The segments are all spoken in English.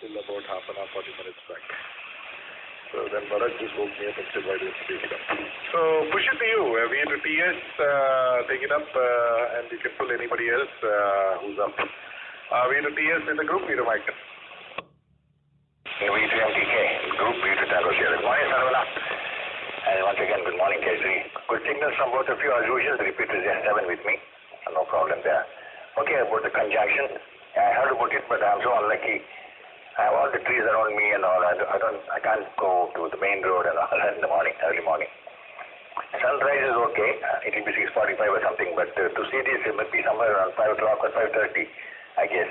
till about half an hour, 40 minutes back. So then Bharat just woke me up and said, why don't you take it up? So push it to you. VU2TS, take it up, and you can pull anybody else who's up. VU2TS in the group, VU2 Michael. VU2MTK, group VU2TRE. Good morning, Sarvana. And once again, good morning, Kejri. Good signals from both of you as usual. The repeater is 7 with me. No problem there. Okay, about the conjunction. I heard about it, but I'm so unlucky. I have all the trees around me and all. I can't go to the main road and all in the morning, early morning. Sunrise is okay. It will be 6:45 or something, but to see this, it must be somewhere around 5 o'clock or 5:30, I guess.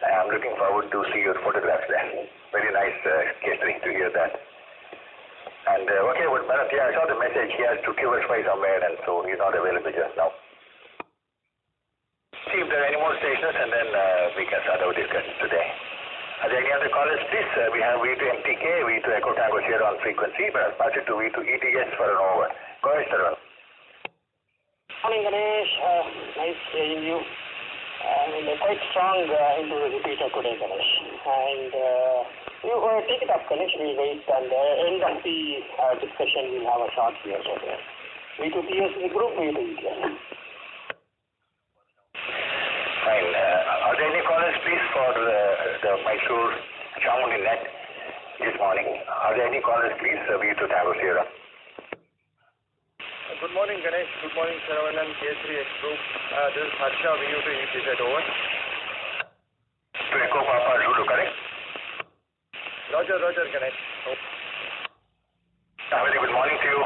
I'm looking forward to see your photographs there. Very nice, Kejri, to hear that. And okay, but Bharat, yeah, I saw the message. He has to QSY somewhere, and so he's not available just now. See if there are any more stations, and then we can start our discussion today. Are there any other callers, please? We have VU2MTK, VU2 Echo Tango here on frequency, but I'll pass it to VU2TS for an over. Go ahead, sir. Morning, Ganesh. Nice hearing you. And quite strong into the repeater today, Ganesh. And you take it up, Ganesh. We'll wait, and end of the discussion, we'll have a short here. So VU2TS in the group, VU2TS. Fine. Are there any callers, please, for the Mysuru Chamundi net this morning? Are there any callers, please, VU2 Tango Sierra? Good morning, Ganesh. Good morning, Saravanan, Kejri X Group. This is Harsha, VU2 over. To Echo Papa Zulu, correct? Roger, Ganesh. Oh. Very good morning to you.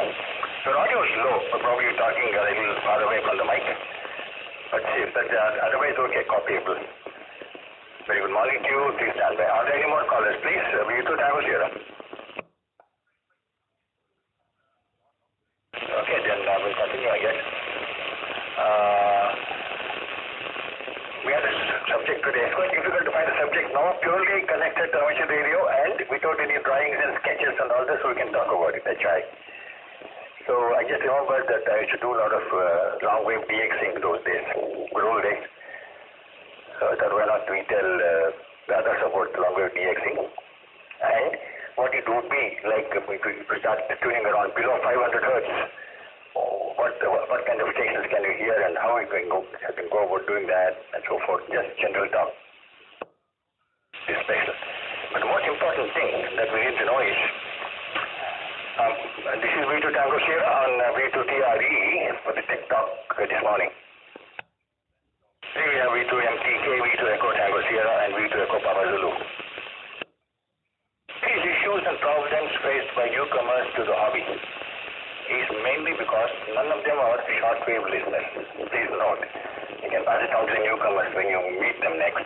Your audio is low, but probably you're talking a little far away from the mic. But see, otherwise okay, copyable. Very good morning to you. Please stand by. Are there any more callers, please? VU2 Tango Sierra. Okay, then we'll continue, I guess. We had a subject today. It's quite difficult to find a subject now, purely connected to amateur radio and without any drawings and sketches and all this, so we can talk about it. That's right. So I just remembered that I used to do a lot of long wave DXing those days, good old days. So I thought, why not we tell the others about long wave DXing? And what it would be like if we start tuning around below 500 hertz. What kind of stations can you hear and how you can go about doing that and so forth. Just general talk. This special. But the most important thing that we need to know is this is VU2 Tango Sierra on VU2TRE for the Tech Talk this morning. Here we have VU2MTK, VU2 Echo Tango Sierra, and VU2 Echo Papa Zulu. These issues and problems faced by newcomers to the hobby is mainly because none of them are shortwave listeners. Please note, you can pass it on to the newcomers when you meet them next,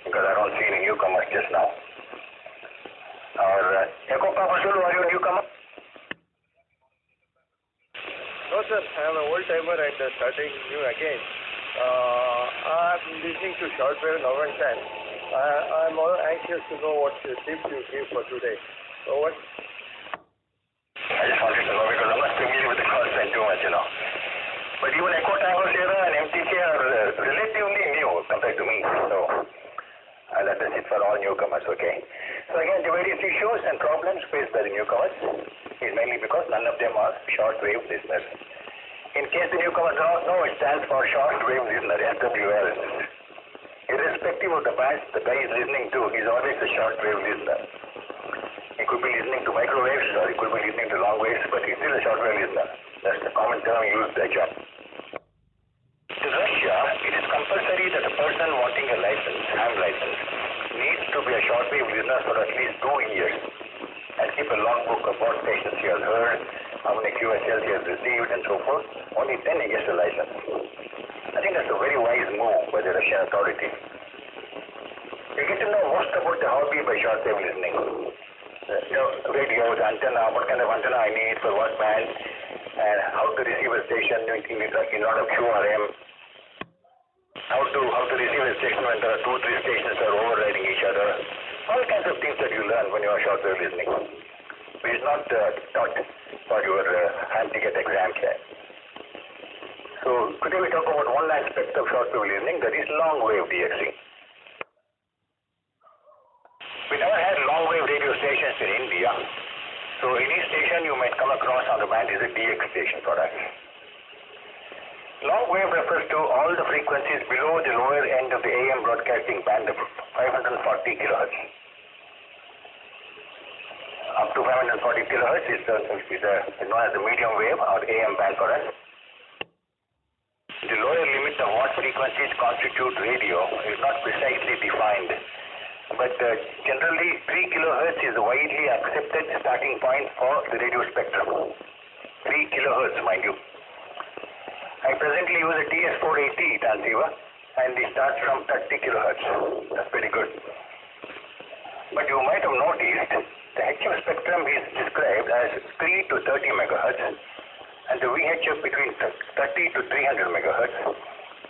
because I don't see any newcomers just now. Or Echo Papa Zulu, are you a newcomer? No, sir. I am an old timer and starting new again. I'm listening to shortwave now and then. I'm all anxious to know what tips you give for today. So what? I just wanted to know because I'm not familiar with the content too much, But even Echo Tango Sierra and MTK are relatively new compared to me. So that's it for all newcomers, okay? So again, the various issues and problems faced by the newcomers is mainly because none of them are shortwave listeners. In case the newcomers don't know, it stands for shortwave listener, SWL. Irrespective of the band the guy is listening to, he's always a shortwave listener. He could be listening to microwaves or he could be listening to long waves, but he's still a shortwave listener. That's the common term used by job. In Russia, it is compulsory that a person wanting a license, ham license, needs to be a shortwave listener for at least 2 years and keep a logbook of what stations he has heard, how many QSLs he has received, and so forth. Only then he gets a license. I think that's a very wise move by the Russian authorities. You get to know most about the hobby by shortwave listening. Radio, the antenna, what kind of antenna I need for what band, and how to receive a station in lot of QRM. How to receive a station when there are 2-3 stations are overriding each other. All kinds of things that you learn when you are shortwave listening, which is not taught for your hand ticket exam here. So today we talk about one aspect of shortwave listening, that is long wave DXing. So any station you might come across on the band is a DX station for us. Long wave refers to all the frequencies below the lower end of the AM broadcasting band of 540 kilohertz. Up to 540 kilohertz is known as the medium wave or AM band for us. The lower limit of what frequencies constitute radio is not precisely defined, but generally 3 kilohertz is a widely accepted starting point for the radio spectrum. 3 kilohertz, mind you. I presently use a TS480 transceiver and it starts from 30 kilohertz. That's pretty good. But you might have noticed the HF spectrum is described as 3 to 30 megahertz and the VHF between 30 to 300 megahertz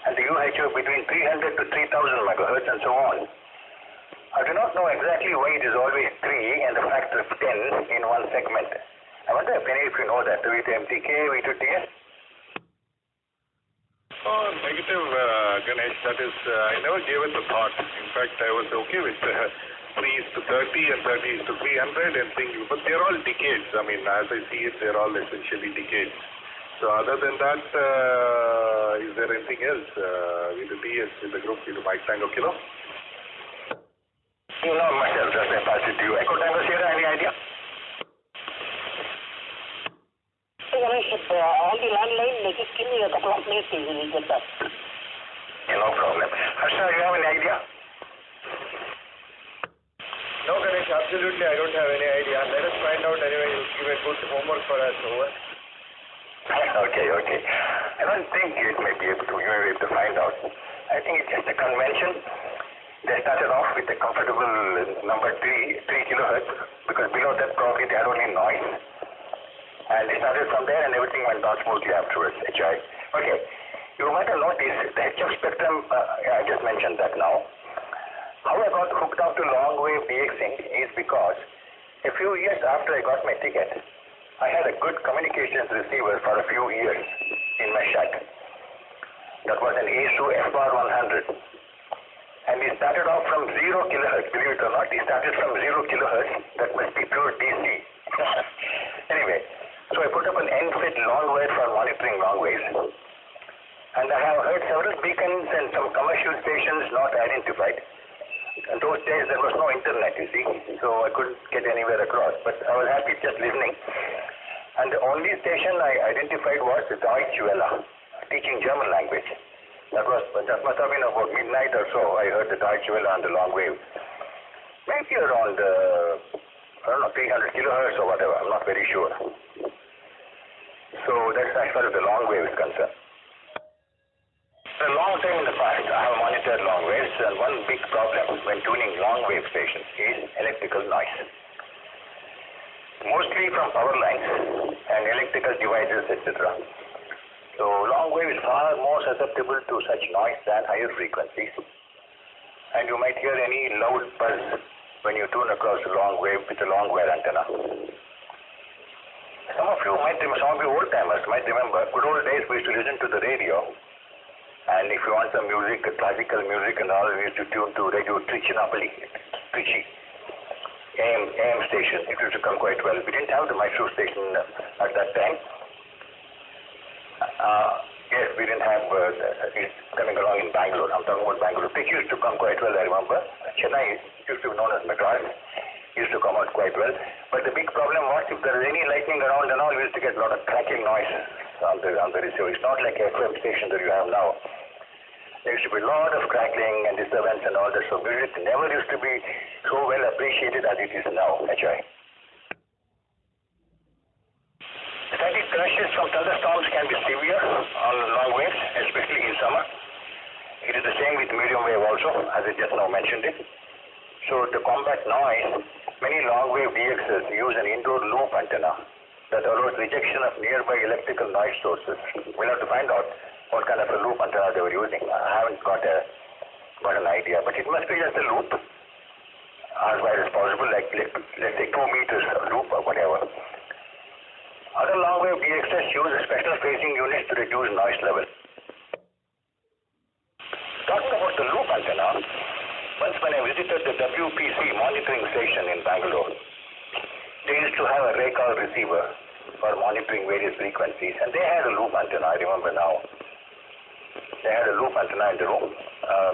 and the UHF between 300 to 3000 megahertz and so on. I do not know exactly why it is always 3 and the factor of 10 in one segment. I wonder if any of you know that. VU2MTK, VU2TS? Oh, negative, Ganesh. That is, I never gave it a thought. In fact, I was okay with 3 is to 30 and 30 is to 300 and things, but they're all decades. I mean, as I see it, they're all essentially decades. So other than that, is there anything else with the TS, with the group, with the Mike Tango Kilo? No, myself, just I pass it to you. Echo Tango Sierra, any idea? Hey Ganesh, on the landline, just give me a couple of minutes till we get that. Yeah, no problem. Harsha, you have any idea? No, Ganesh, absolutely I don't have any idea. Let us find out anyway. You give a good homework for us, over. Okay. I don't think you may be able to find out. I think it's just a convention. They started off with a comfortable number 3 kilohertz because below that probably they had only noise. And they started from there and everything went on smoothly afterwards, HI. Okay, you might have noticed the HF spectrum, I just mentioned that now. How I got hooked up to long wave DXing is because a few years after I got my ticket, I had a good communications receiver for a few years in my shack. That was an ASU FR100. And we started off from 0 kilohertz, believe it or not, we started from 0 kilohertz, that must be pure DC. Anyway, so I put up an end-fit long wire for monitoring long waves. And I have heard several beacons and some commercial stations not identified. In those days there was no internet, you see, so I couldn't get anywhere across, but I was happy just listening. And the only station I identified was the Deutsche Welle, teaching German language. That must have been about midnight or so. I heard the Deutsche Welle on the long wave. Maybe around, 300 kilohertz or whatever. I'm not very sure. So that's as far as the long wave is concerned. For a long time in the past, I have monitored long waves, and one big problem when tuning long wave stations is electrical noise. Mostly from power lines and electrical devices, etc. So long wave is far more susceptible to such noise than higher frequencies. And you might hear any loud buzz when you tune across a long wave with a long wire antenna. Some of you old timers might remember good old days we used to listen to the radio. And if you want some music, classical music and all, we used to tune to Radio Trichy, AM station. It used to come quite well. We didn't have the Mysuru station at that time. Yes, we didn't have it coming along in Bangalore. I'm talking about Bangalore. Trichy used to come quite well, I remember. Chennai used to be known as Madras. Used to come out quite well. But the big problem was if there is any lightning around and all, we used to get a lot of crackling noise on the receiver. It's not like a FM station that you have now. There used to be a lot of crackling and disturbance and all that. So music never used to be so well appreciated as it is now, HI. Static crashes from thunderstorms can be severe on long waves, especially in summer. It is the same with medium wave also, as I just now mentioned it. So to combat noise, many long wave DXs use an indoor loop antenna that allows rejection of nearby electrical noise sources. We'll have to find out what kind of a loop antenna they were using. I haven't got an idea, but it must be just a loop, as wide as possible, like let's say 2 meters loop or whatever. Other long wave DXs use special phasing units to reduce noise level. Talking about the loop antenna, once when I visited the WPC monitoring station in Bangalore, they used to have a recall receiver for monitoring various frequencies, and they had a loop antenna, I remember now. They had a loop antenna in the room,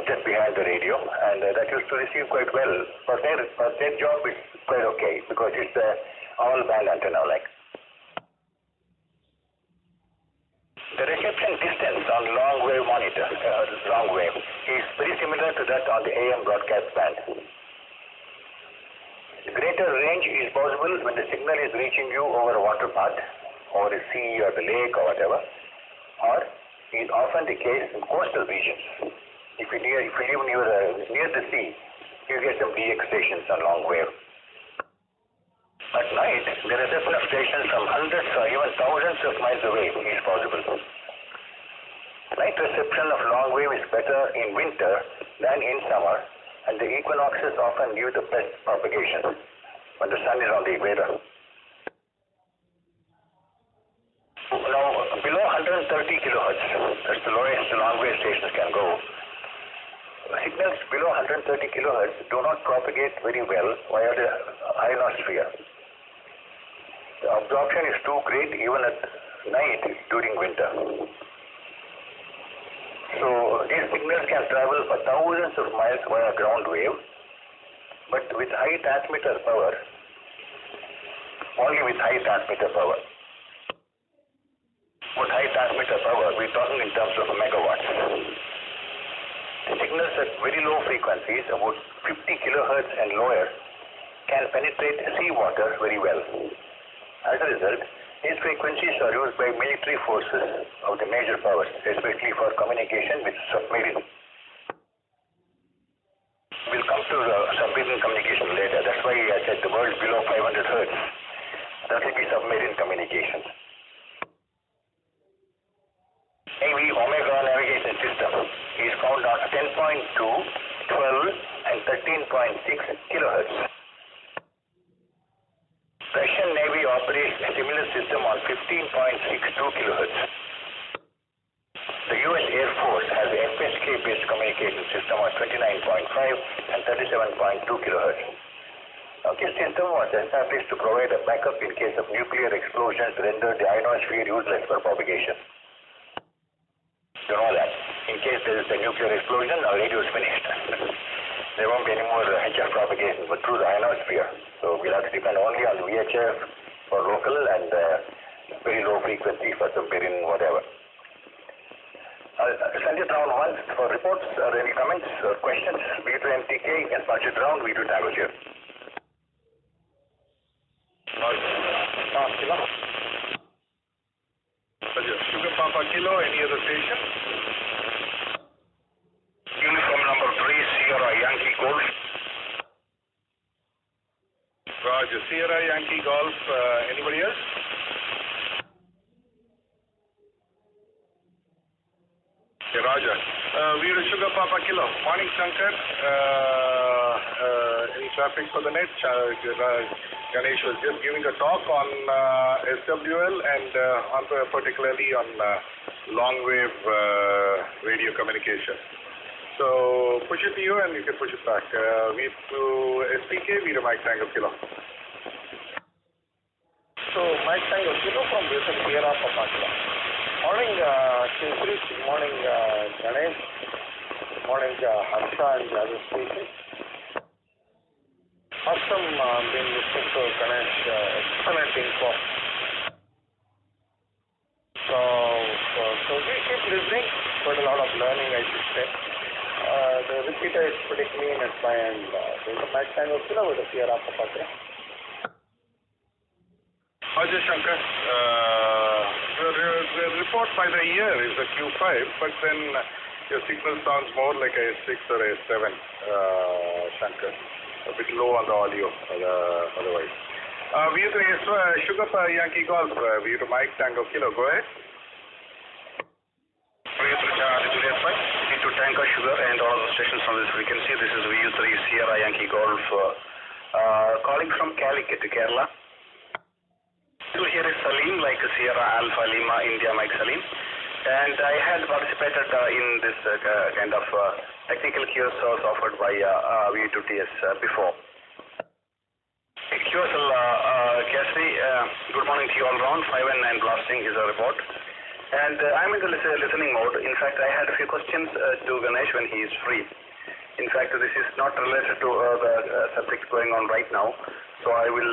just behind the radio, and that used to receive quite well. For their job, it's quite okay, because it's all band antenna like. The reception distance on long wave monitor, long wave, is very similar to that on the AM broadcast band. The greater range is possible when the signal is reaching you over a water path, or the sea or the lake or whatever, or is often the case in coastal regions. If you live near the sea, you get some DX stations on long wave. At night, the reception of stations from hundreds or even thousands of miles away is possible. Night reception of long wave is better in winter than in summer, and the equinoxes often give the best propagation when the sun is on the equator. Now, below 130 kilohertz, that's the lowest long wave stations can go. Signals below 130 kilohertz do not propagate very well via the ionosphere. The absorption is too great even at night during winter. So these signals can travel for thousands of miles via ground wave, but with high transmitter power, only with high transmitter power. With high transmitter power, we're talking in terms of megawatts. The signals at very low frequencies, about 50 kilohertz and lower, can penetrate seawater very well. As a result, these frequencies are used by military forces of the major powers, especially for communication with submarine. We'll come to submarine communication later. That's why I said the world below 500 hertz. That will be submarine communications. Navy Omega navigation system is found on 10.2, 12, and 13.6 kilohertz. Russian Navy operates a similar system on 15.62 kilohertz. The U.S. Air Force has a FSK-based communication system on 29.5 and 37.2 kilohertz. Now, this system was established to provide a backup in case of nuclear explosions rendered the ionosphere useless for propagation. You know that. In case there is a nuclear explosion, our radio is finished. There won't be any more HF propagation, but through the ionosphere. So we'll have to depend only on VHF for local and very low frequency for submarine, whatever. Send it round once for reports or any comments or questions. VU2MTK, you can pass it round. VU2TRE here. Sugar Papa Kilo, any other station? Uniform number 3, Sierra Yankee Golf. Roger. Sierra Yankee Golf, anybody else? Okay, Roger. We are Sugar Papa Kilo. Morning, Shankar. Any traffic for the net? Ganesh was just giving a talk on SWL and particularly on long wave radio communication. So push it to you and you can push it back. V2 SPK, V2 Mike Tango Kilo. So, Mike Tango Kilo from Basic Sierra Papa Kilo. Morning, Chief. Good morning, Ganesh. Good morning, Harsha and the other speakers. Awesome being listening to Ganesh, excellent info. So we keep listening, but a lot of learning, I should say. The repeater is pretty clean at my end. There's a Mike Tango Kilo with a Sierra Papa Kilo. Roger, Shankar. The report by the year is a Q5, but then your signal sounds more like a S6 or a S7, Shankar. A bit low on the audio, otherwise. V2TS, Sugar Yankee Golf, V2 Mike Tango Kilo, go ahead. V2 Tango Sugar and all the stations on this frequency. This is VU3 Sierra Yankee Golf, calling from Calicut, Kerala. So here is Salim, like Sierra Alpha Lima India Mike Salim. And I had participated in this kind of technical cures offered by VU2TS before. Sure, sir. Kesri, good morning to you all around. 5 and 9 blasting is a report. And I'm in the listening mode. In fact, I had a few questions to Ganesh when he is free. In fact, this is not related to the subject going on right now. So I will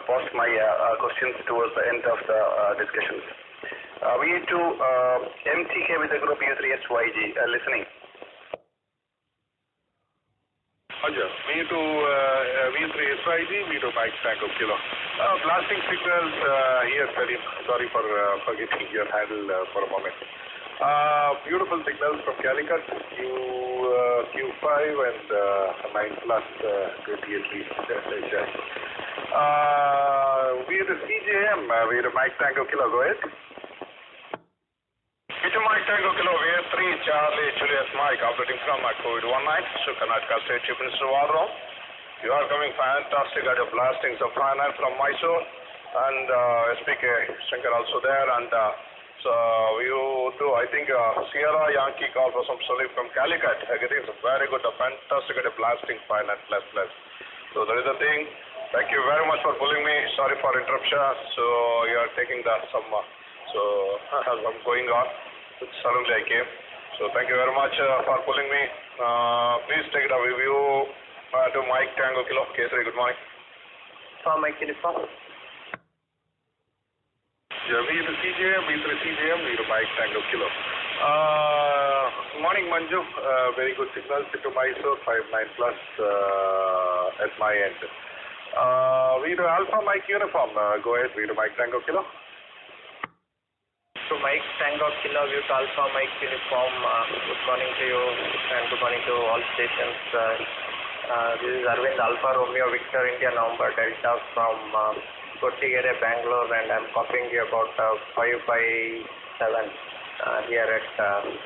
post my questions towards the end of the discussions. VU2 MTK with the group VU2TS YG listening. Roger. VU2TS YG, VU2 Mike Tango Kilo. Blasting signals here, sorry for getting your handle for a moment. Beautiful signals from Calicut, Q5 and 9 plus 20 at least. VU2 CJM, VU2 Mike Tango Kilo, go ahead. VU2 Mike Tango Kilo, VU3 Charlie Juliet Mike, operating from COVID-19, Karnataka State Chief Minister Warro. You are coming fantastic at the blastings of finance from Mysuru, and SPK Shankar also there, and so VU2, I think Sierra Yankee call for some solid from Calicut, getting some very good, fantastic at the blasting finance plus. So there is a thing. Thank you very much for pulling me. Sorry for interruption. So you are taking some going on. Suddenly I came. So thank you very much for pulling me. Please take it a review to Mike Tango Kilo. Kesari, good morning. Mike uniform. Yeah, VU2 CJM, VU3 CJM, VU2 Mike Tango Kilo. Morning Manju, very good signals into Mysore, 5-9 plus at my end. VU2 Alpha Mike Uniform, go ahead, VU2 Mike Tango Kilo. So Mike Tango Kilo, VU2 Alpha Mike Uniform, good morning to you and good morning to all stations. This is Arvind Alpha Romeo Victor India November Delta from Kotigere, Bangalore, and I'm copying you about 557 here at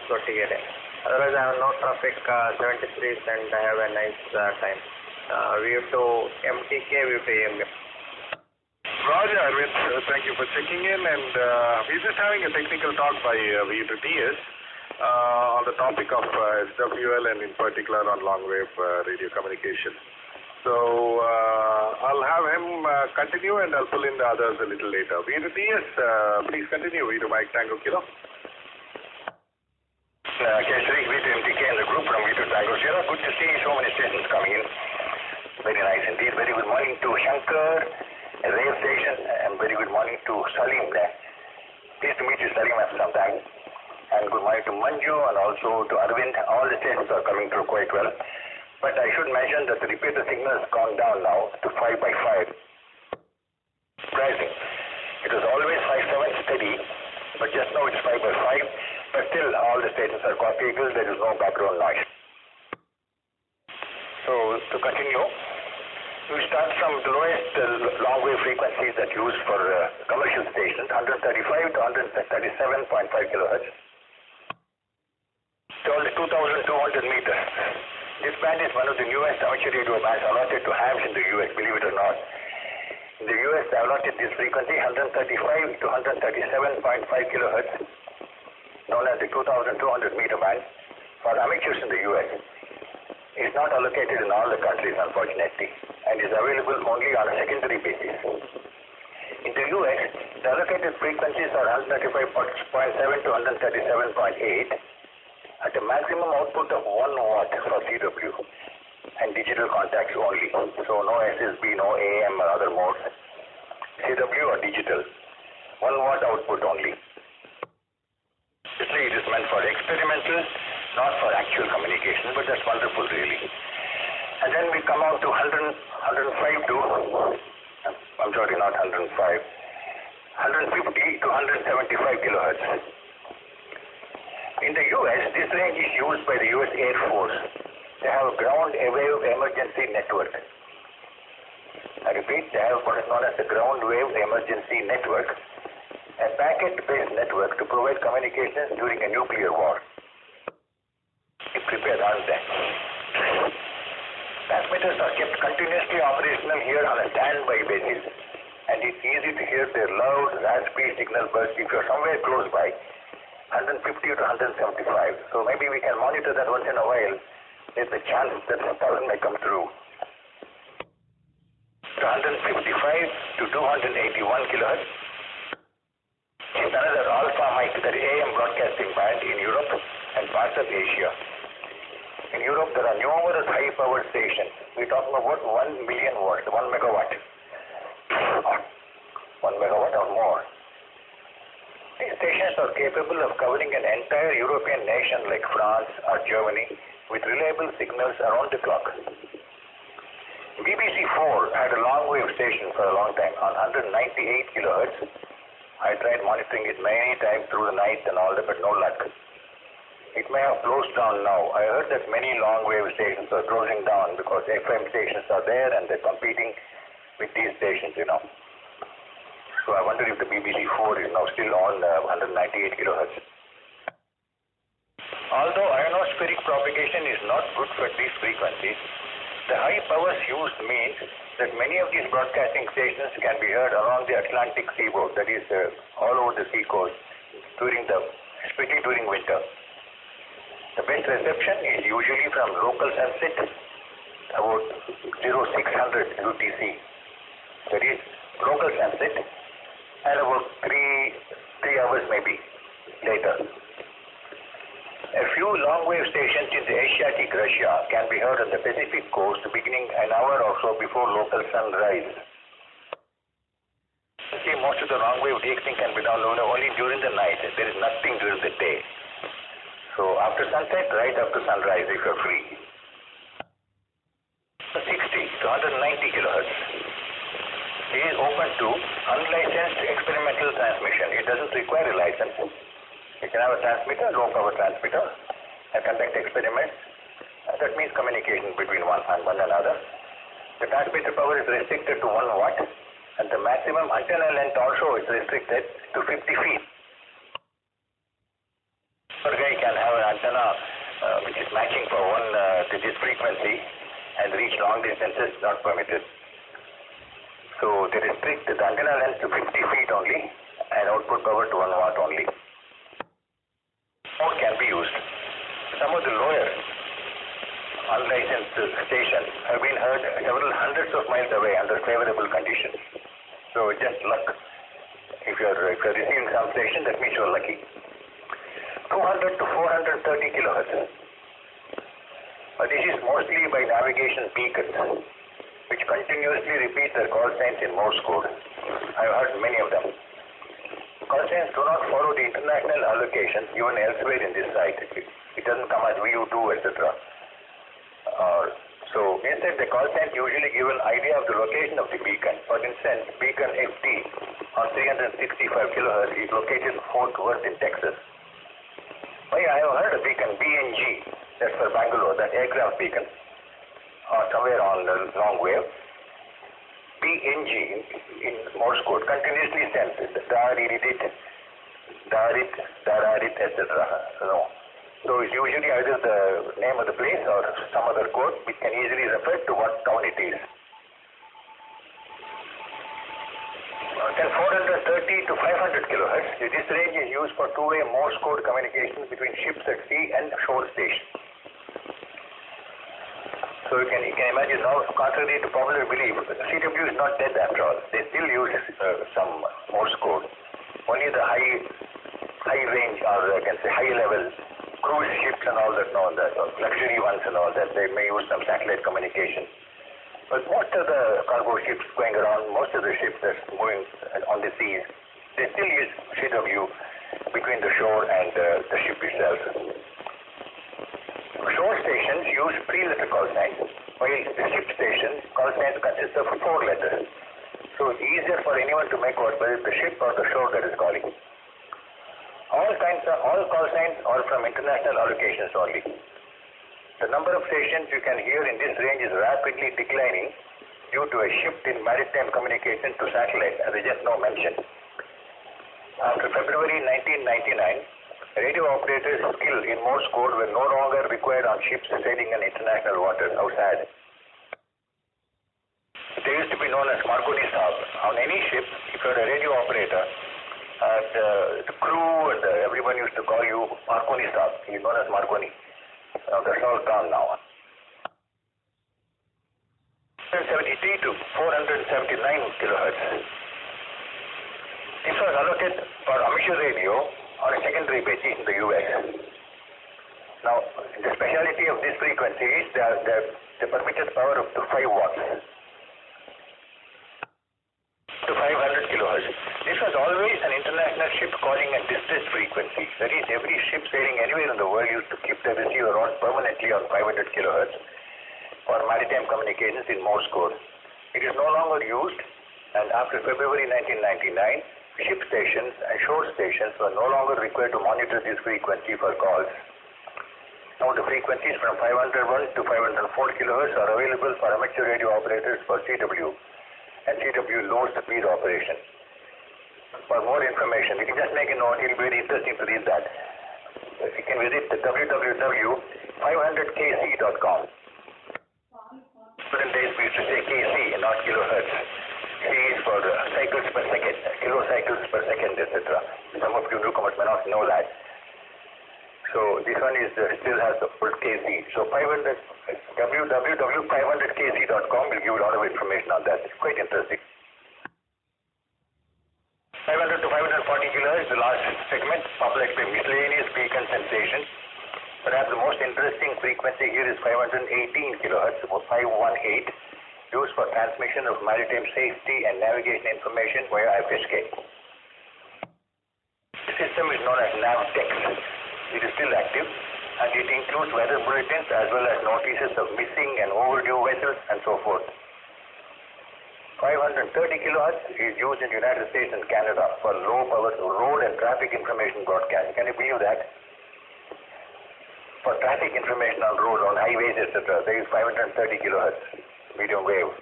Kotigere. Otherwise, I have no traffic, 73s, and I have a nice time. VU2 MTK, VU2 AM. Roger, Arvind, thank you for checking in, and we're just having a technical talk by VU2TS on the topic of SWL and in particular on long wave radio communication. So I'll have him continue and I'll pull in the others a little later. VU2TS, please continue. VU2 Mike Tango Kilo. Kesari, VU2 MTK and the group from VU2 Tango Sierra. Good to see so many stations coming in. Very nice indeed. Very good morning to Shankar, radio station, and very good morning to Salim there. Pleased to meet you, Salim, after some time. And good morning to Manju and also to Arvind. All the stations are coming through quite well. But I should mention that the repeater signal has gone down now to 5/5. Surprising. It was always 5/7 steady, but just now it's 5/5. But still, all the stations are copiable. There is no background noise. So to continue, we start from the lowest long wave frequencies that used for commercial stations, 135 to 137.5 kilohertz. To all the 2,200 meters. This band is one of the newest amateur radio bands allotted to hams in the US, believe it or not. In the US, they allotted this frequency 135 to 137.5 kilohertz, known as the 2,200 meter band, for amateurs in the US. It's not allocated in all the countries, unfortunately, and is available only on a secondary basis. In the US, the allocated frequencies are 135.7 to 137.8. at a maximum output of 1 watt for CW and digital contacts only. So no SSB, no AM or other modes. CW or digital. 1 watt output only. Obviously it is meant for experimental, not for actual communication, but that's wonderful really. And then we come out to 105 to, I'm sorry, not 105, 150 to 175 kilohertz. In the US, this range is used by the US Air Force. They have a ground wave emergency network. I repeat, they have what is known as the ground wave emergency network, a packet-based network to provide communications during a nuclear war. Be prepared, aren't they? Transmitters are kept continuously operational here on a standby basis, and it's easy to hear their loud, raspy signal bursts if you're somewhere close by. 150 to 175. So maybe we can monitor that once in a while. There's a chance that some person may come through. 155 to 281 kilohertz. It's another alpha mic, that AM broadcasting band in Europe and parts of Asia. In Europe, there are numerous high-powered stations. We're talking about 1 million watts, 1 megawatt. 1 megawatt or more. These stations are capable of covering an entire European nation like France or Germany with reliable signals around the clock. BBC4 had a long-wave station for a long time on 198 kilohertz. I tried monitoring it many times through the night and all that, but no luck. It may have closed down now. I heard that many long-wave stations are closing down because FM stations are there and they're competing with these stations, you know. So I wonder if the BBC4 is now still on 198 kilohertz. Although ionospheric propagation is not good for these frequencies, the high powers used means that many of these broadcasting stations can be heard along the Atlantic seaboard, that is all over the sea coast, especially during winter. The best reception is usually from local sunset, about 0600 UTC. That is local sunset, and about 3 hours maybe later. A few long-wave stations in the Asiatic Russia can be heard on the Pacific coast beginning an hour or so before local sunrise. See, most of the long-wave DXing can be done only during the night. There is nothing during the day. So after sunset, right after sunrise if you're free. 60 to 190 kilohertz. It is open to unlicensed experimental transmission. It doesn't require a license. You can have a transmitter, low power transmitter, and conduct experiments. That means communication between one another. The transmitter power is restricted to 1 watt, and the maximum antenna length also is restricted to 50 feet. A guy can have an antenna which is matching for this frequency and reach long distances, not permitted. So they restrict the antenna length to 50 feet only and output power to 1 watt only. Mode can be used. Some of the lower unlicensed stations have been heard several hundreds of miles away under favorable conditions. So just luck. If you're receiving some station, that means you're lucky. 200 to 430 kilohertz. This is mostly by navigation beacons, which continuously repeat their call signs in Morse code. I've heard many of them. Call signs do not follow the international allocations given elsewhere in this site. It doesn't come as VU2, etc. So instead, the call signs usually give an idea of the location of the beacon. For instance, beacon FT on 365 kilohertz is located in Fort Worth in Texas. I have heard a beacon BNG, that's for Bangalore, that aircraft beacon, or somewhere on the long wave. BNG in Morse code continuously sends darit, etc. So it's usually either the name of the place or some other code which can easily refer to what town it is. Then 430 to 500 kilohertz. This range is used for two-way Morse code communication between ships at sea and shore stations. So you can imagine how, contrary to popular belief, CW is not dead after all. They still use some Morse code. Only the high range, or I can say high level cruise ships and all that, luxury ones and all that, they may use some satellite communication. But most of the cargo ships going around, most of the ships that's moving on the seas, they still use CW between the shore and the ship itself. Shore stations use 3-letter call signs, while the ship station call signs consist of 4 letters. So it's easier for anyone to make out whether it's the ship or the shore that is calling. All call signs are from international allocations only. The number of stations you can hear in this range is rapidly declining due to a shift in maritime communication to satellite, as I just now mentioned. After February 1999, radio operators' skill in Morse code were no longer required on ships sailing in international waters. How sad. They used to be known as Marconi Saab. On any ship, if you're a radio operator, the crew and everyone used to call you Marconi Saab. He's known as Marconi. That's all gone now. 473 to 479 kilohertz. This was allotted for amateur radio on a secondary basis in the US. Now, the speciality of this frequency is the permitted power up to 5 watts to 500 kilohertz. This was always an international ship calling a distress frequency. That is, every ship sailing anywhere in the world used to keep the receiver on permanently on 500 kilohertz for maritime communications in Morse code. It is no longer used, and after February 1999, ship stations and shore stations were no longer required to monitor this frequency for calls. Now the frequencies from 501 to 504 kilohertz are available for amateur radio operators for CW and CW low speed operation. For more information, you can just make a note, it will be very interesting to read that. You can visit the www.500kc.com. Current days we used to say KC and not kilohertz. C is for cycles per second, kilocycles per second, etc. Some of you newcomers may not know that. So this one is still has the full KC. So www.500kc.com will give you a lot of information on that. It's quite interesting. 500 to 540 kilohertz, the last segment, populated by miscellaneous beacon sensation. Perhaps the most interesting frequency here is 518 kilohertz, or 518, used for transmission of maritime safety and navigation information via FSK. The system is known as NavTex. It is still active, and it includes weather bulletins as well as notices of missing and overdue vessels and so forth. 530 kilohertz is used in the United States and Canada for low power road and traffic information broadcast. Can you believe that? For traffic information on road, on highways, etc., there is 530 kilohertz medium wave.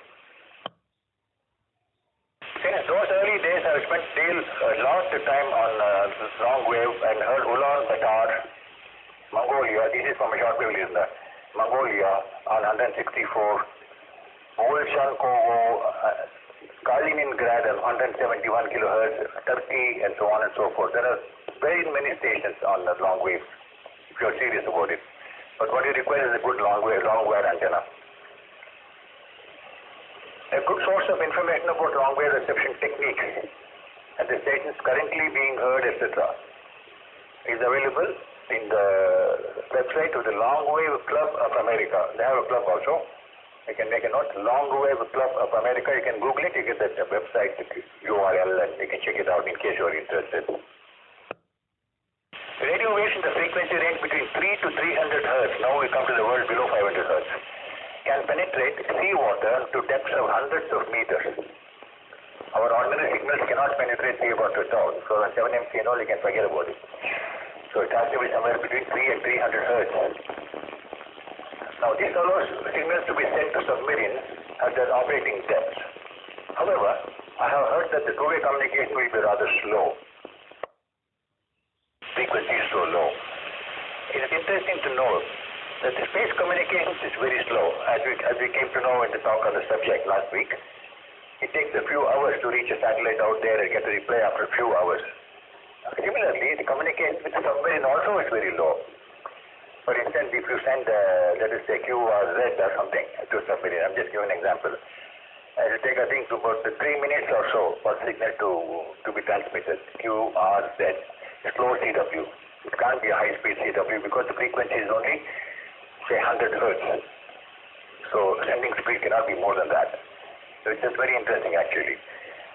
Since those early days, I have spent a lot of time on long wave and heard Ulaanbaatar, Mongolia. This is from a short wave listener. Mongolia on 164, Volchankovo, Kaliningrad on 171 kilohertz, Turkey, and so on and so forth. There are very many stations on the long wave, if you are serious about it. But what you require is a good long wire antenna. A good source of information about long wave reception technique and the stations currently being heard, etc., is available in the website of the Long Wave Club of America. They have a club also. You can make a note, Long Wave Club of America. You can Google it, you get that website URL, and you can check it out in case you are interested. Radio waves in the frequency range between 3 to 300 hertz, now we come to the world below 500 hertz, can penetrate seawater to depths of hundreds of meters. Our ordinary signals cannot penetrate seawater at all. So on 7MC and all, you can forget about it. So it has to be somewhere between 3 and 300 hertz. Now this allows signals to be sent to submarines at their operating depths. However, I have heard that the two-way communication will be rather slow. Frequency is so low. It is interesting to know that the space communications is very slow. As we came to know in the talk on the subject last week, it takes a few hours to reach a satellite out there and get a reply after a few hours. Similarly, the communication with the submarine also is very low. For instance, if you send, let us say, QRZ or something to a submarine, I'm just giving an example. It will take, I think, about 3 minutes or so for signal to be transmitted. QRZ, slow CW. It can't be a high-speed CW because the frequency is only, say, 100 hertz. So sending speed cannot be more than that. So it's just very interesting, actually.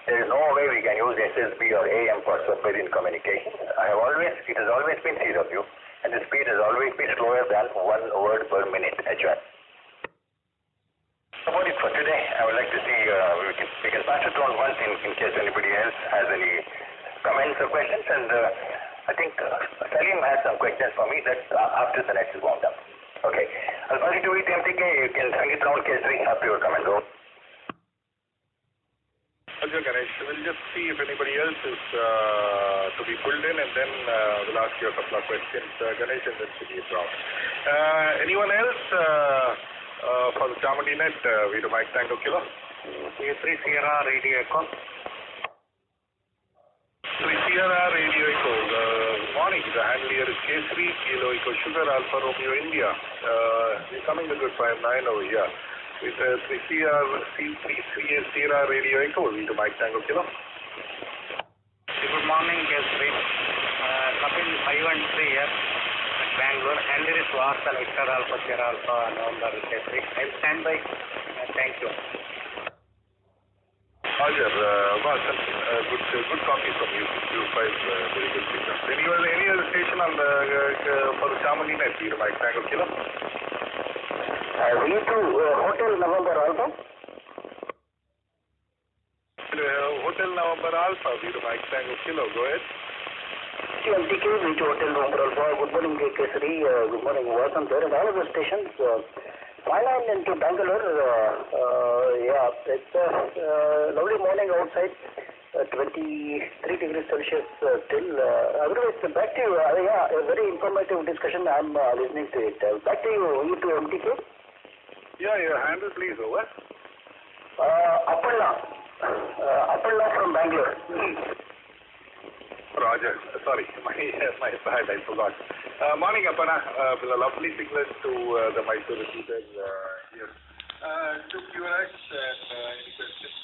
There is no way we can use SSB or AM for submarine communication. It has always been CW, and the speed has always been slower than 1 word per minute, HY. About it for today. I would like to see, we can pass it on once in case anybody else has any comments or questions, and I think Salim has some questions for me that after the next is wound up. Okay. I'll pass it to VU2TRE. You can hang it around case 3 after your comment. Okay, Ganesh. We'll just see if anybody else is to be pulled in, and then we'll ask you a couple of questions. Ganesh and then Sudhir Brown. Anyone else for the Chamundi net? We do Mike Tango Kilo. A3 Sierra Radio Echo. 3 Sierra Radio Echo. Morning. The handle here is K3 Kilo Echo Sugar Alpha Romeo India. We're coming to good 59 over here. with 3CA Sierra Radio Echo, V2 Mike Tango Kilo. Good morning, Kesri. Kapil 513 here at Bangalore. And there is Vasa, Victor Alpha, Sierra Alpha, November, Kesri. I'll stand by. Thank you. Roger, Vasan, good copy from you. You five very good signals. Any other station on the for the Chamundi net, V2 Mike Tango Kilo? V2 Hotel November Alpha. Hotel November Alpha, V2 Mike Tango Kilo. Go ahead. MTK, V2 Hotel November Alpha. Good morning, Kesari. Good morning, Vasan there. And all of the stations. 59 into Bangalore. Yeah, it's a lovely morning outside. 23 degrees Celsius still. Otherwise, back to you. Yeah, a very informative discussion. I'm listening to it. Back to you, V2 MTK. Yeah, your handle please, over. Apalla from Bangalore. Roger, sorry, my bad, I forgot. Morning, Apana, with a lovely signals to the Mysuru repeaters here. To QRX and any questions?